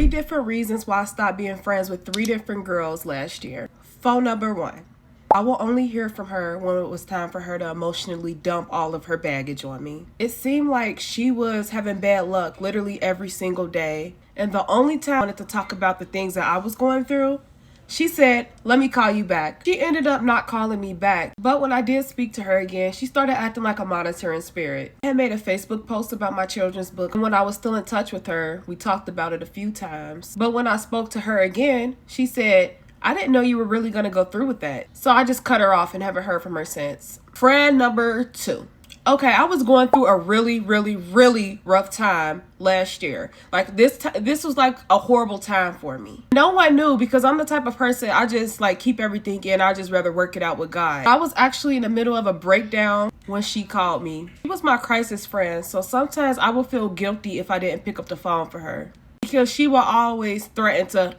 3 different reasons why I stopped being friends with 3 different girls last year. Phone number 1. I will only hear from her when it was time for her to emotionally dump all of her baggage on me. It seemed like she was having bad luck literally every single day. And the only time I wanted to talk about the things that I was going through, she said, "Let me call you back." She ended up not calling me back. But when I did speak to her again, she started acting like a monitoring spirit. I had made a Facebook post about my children's book. And when I was still in touch with her, we talked about it a few times. But when I spoke to her again, she said, "I didn't know you were really going to go through with that." So I just cut her off and haven't heard from her since. Friend number 2. Okay, I was going through a really rough time last year. Like this was like a horrible time for me. No one knew because I'm the type of person, I just like keep everything in. I just rather work it out with God. I was actually in the middle of a breakdown when she called me. She was my crisis friend, so sometimes I would feel guilty if I didn't pick up the phone for her because she will always threaten to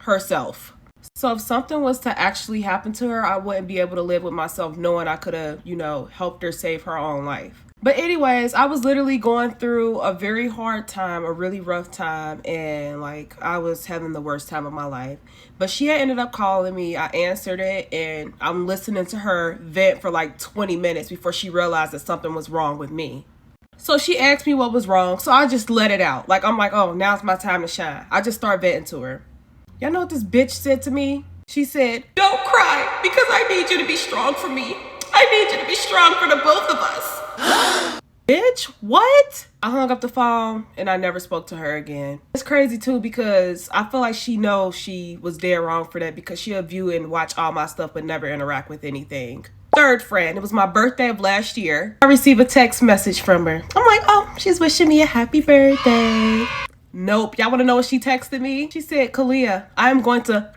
herself. So if something was to actually happen to her, I wouldn't be able to live with myself knowing I could have, helped her save her own life. But anyways, I was literally going through a very hard time, a really rough time, and like I was having the worst time of my life. But she had ended up calling me. I answered it, and I'm listening to her vent for like 20 minutes before she realized that something was wrong with me. So she asked me what was wrong, so I just let it out. Like I'm like, oh, now's my time to shine. I just start venting to her. Y'all know what this bitch said to me? She said, "Don't cry because I need you to be strong for me. I need you to be strong for the both of us." Bitch, what? I hung up the phone and I never spoke to her again. It's crazy too because I feel like she knows she was dead wrong for that because she'll view and watch all my stuff but never interact with anything. Third friend, it was my birthday of last year. I received a text message from her. I'm like, oh, she's wishing me a happy birthday. Nope. Y'all want to know what she texted me? She said, "Kalia, I am going to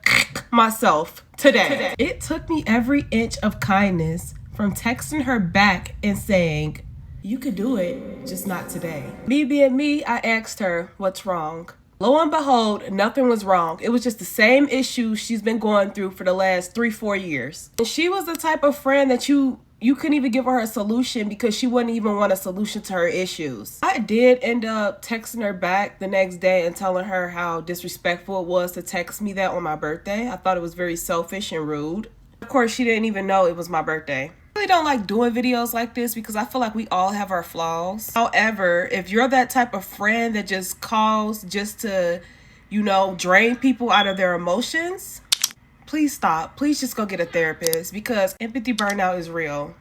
myself today." It took me every inch of kindness from texting her back and saying, "You could do it, just not today." Me being me, I asked her, "What's wrong?" Lo and behold, nothing was wrong. It was just the same issue she's been going through for the last 3-4 years. And she was the type of friend that you couldn't even give her a solution because she wouldn't even want a solution to her issues. I did end up texting her back the next day and telling her how disrespectful it was to text me that on my birthday. I thought it was very selfish and rude. Of course, she didn't even know it was my birthday. I really don't like doing videos like this because I feel like we all have our flaws. However, if you're that type of friend that just calls just to, drain people out of their emotions, please stop. Please just go get a therapist because empathy burnout is real.